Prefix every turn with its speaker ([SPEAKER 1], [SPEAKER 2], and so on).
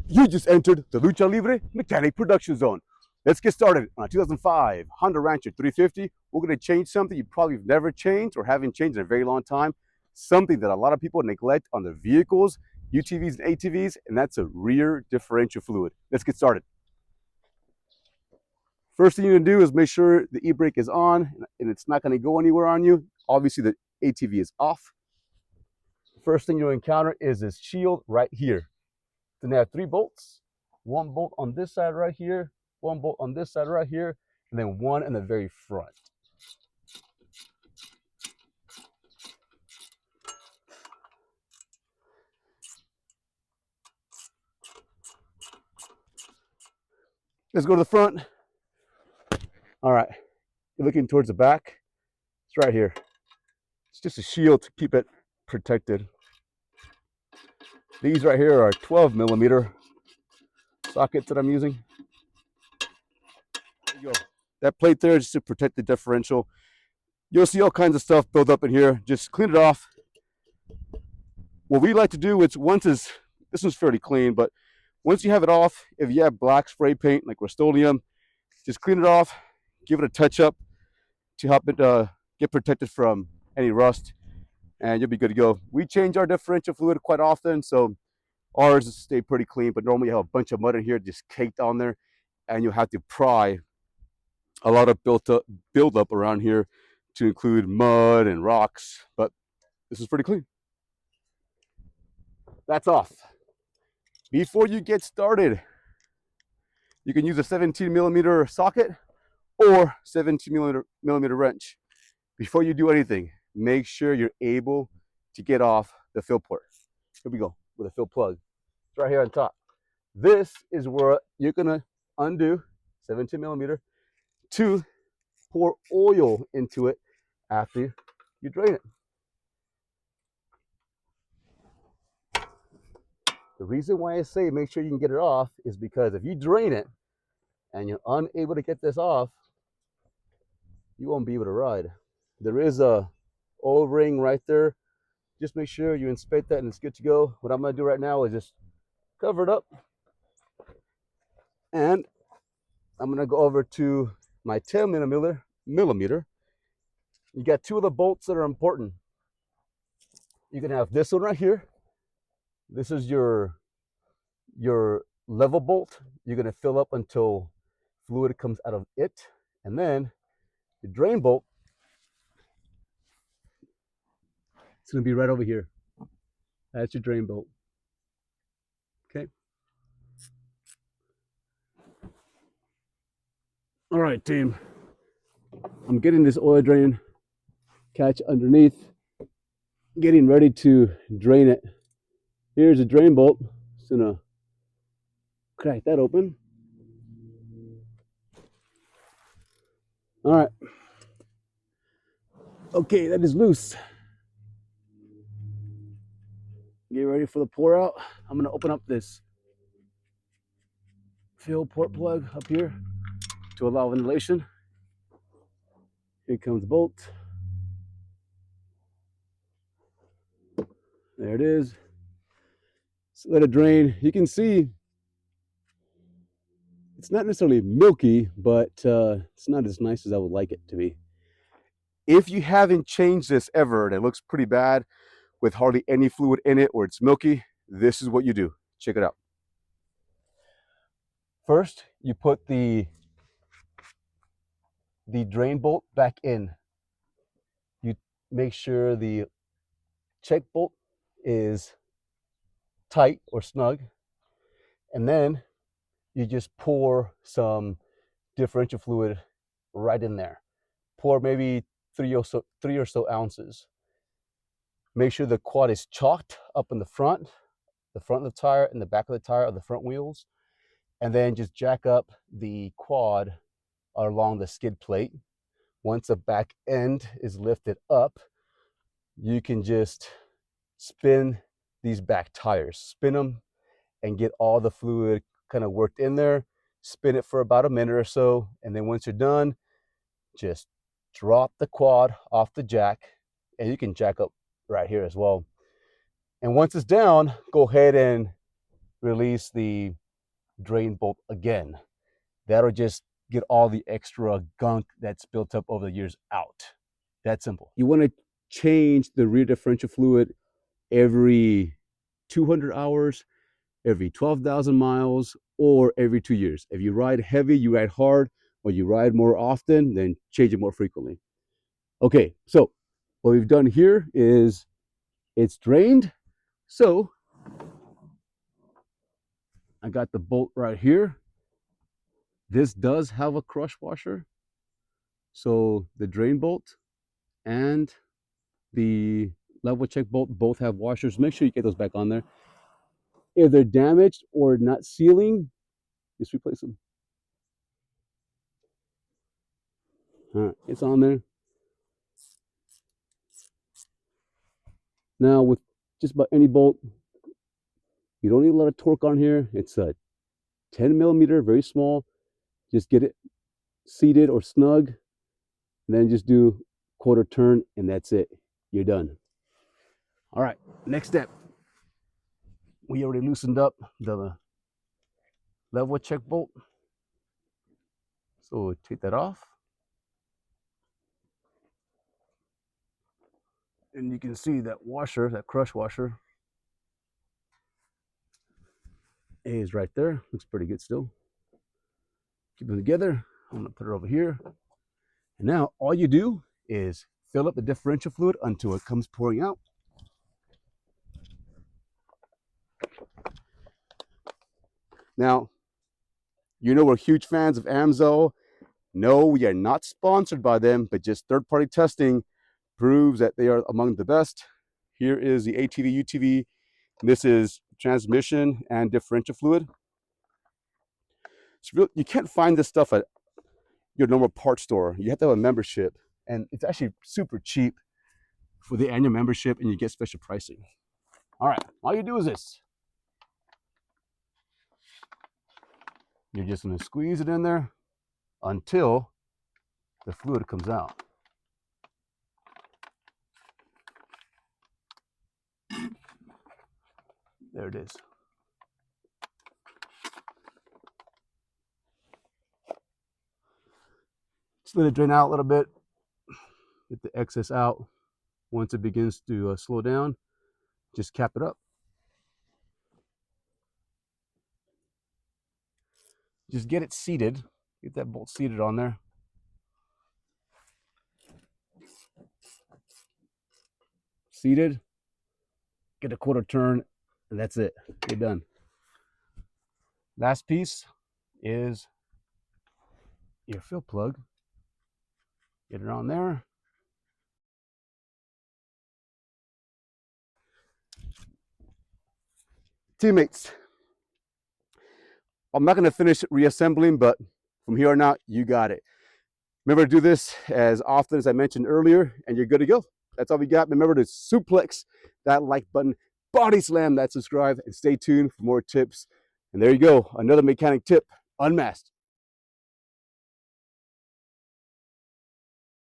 [SPEAKER 1] You just entered the Lucha Libre Mechanic Production Zone. Let's get started on a 2005 Honda Rancher 350. We're going to change something you probably have never changed or haven't changed in a very long time. Something that a lot of people neglect on their vehicles, UTVs and ATVs, and that's a rear differential fluid. Let's get started. First thing you're going to do is make sure the e-brake is on and it's not going to go anywhere on you. Obviously, the ATV is off. First thing you'll encounter is this shield right here. Then they have 3 bolts, 1 bolt on this side right here, 1 bolt on this side right here, and then 1 in the very front. Let's go to the front. All right, you're looking towards the back. It's right here. It's just a shield to keep it protected. These right here are 12 millimeter sockets that I'm using. There you go. That plate there is just to protect the differential. You'll see all kinds of stuff build up in here. Just clean it off. What we like to do is this one's fairly clean, but once you have it off, if you have black spray paint like Rust-Oleum, just clean it off, give it a touch up to help it get protected from any rust, and you'll be good to go. We change our differential fluid quite often, so ours stay pretty clean, but normally you have a bunch of mud in here just caked on there, and you'll have to pry a lot of build up around here to include mud and rocks, but this is pretty clean. That's off. Before you get started, you can use a 17 millimeter socket or 17 millimeter wrench. Before you do anything, make sure you're able to get off the fill port. Here we go with a fill plug. It's right here on top. This is where you're gonna undo 17 millimeter to pour oil into it after you drain it. The reason why I say make sure you can get it off is because if you drain it and you're unable to get this off, you won't be able to ride. There is a oil ring right there. Just make sure you inspect that and it's good to go. What I'm gonna do right now is just cover it up. And I'm gonna go over to my 10 millimeter. You got 2 of the bolts that are important. You can have this one right here. This is your level bolt. You're gonna fill up until fluid comes out of it. And then the drain bolt, it's gonna be right over here. That's your drain bolt. Okay. All right, team. I'm getting this oil drain catch underneath, getting ready to drain it. Here's a drain bolt. Just gonna crack that open. All right. Okay, that is loose. Get ready for the pour out. I'm gonna open up this fill port plug up here to allow ventilation. Here comes the bolt. There it is. So let it drain. You can see it's not necessarily milky, but it's not as nice as I would like it to be. If you haven't changed this ever and it looks pretty bad with hardly any fluid in it or it's milky, this is what you do. Check it out. First, you put the drain bolt back in. You make sure the check bolt is tight or snug, and then you just pour some differential fluid right in there. Pour maybe 3 or so ounces. Make sure the quad is chalked up in the front of the tire and the back of the tire of the front wheels, and then just jack up the quad along the skid plate. Once the back end is lifted up, you can just spin these back tires. Spin them and get all the fluid kind of worked in there. Spin it for about a minute or so, and then once you're done, just drop the quad off the jack, and you can jack up right here as well. And once it's down, go ahead and release the drain bolt again. That'll just get all the extra gunk that's built up over the years out. That simple. You want to change the rear differential fluid every 200 hours, every 12,000 miles, or every 2 years. If you ride heavy, you ride hard, or you ride more often, then change it more frequently. Okay, so what we've done here is it's drained. So I got the bolt right here. This does have a crush washer. So the drain bolt and the level check bolt both have washers. Make sure you get those back on there. If they're damaged or not sealing, just replace them. All right, it's on there. Now with just about any bolt, you don't need a lot of torque on here. It's a 10 millimeter, very small. Just get it seated or snug, and then just do quarter turn, and that's it. You're done. All right, next step. We already loosened up the level check bolt. So we'll take that off. And you can see that washer, that crush washer, is right there. Looks pretty good still. Keep them together. I'm gonna put it over here. And now all you do is fill up the differential fluid until it comes pouring out. Now, you know we're huge fans of Amsoil. No, we are not sponsored by them, but just third-party testing proves that they are among the best. Here is the ATV, UTV. This is transmission and differential fluid. You can't find this stuff at your normal parts store. You have to have a membership, and it's actually super cheap for the annual membership, and you get special pricing. All right, all you do is this. You're just gonna squeeze it in there until the fluid comes out. There it is. Just let it drain out a little bit. Get the excess out. Once it begins to slow down, just cap it up. Just get it seated. Get that bolt seated on there. Seated. Get a quarter turn, and that's it. You're done. Last piece is your fill plug. Get it on there. Teammates, I'm not going to finish reassembling, but from here on out, you got it. Remember to do this as often as I mentioned earlier, and you're good to go. That's all we got. Remember to suplex that like button, body slam that subscribe, and stay tuned for more tips. And there you go, another mechanic tip, unmasked.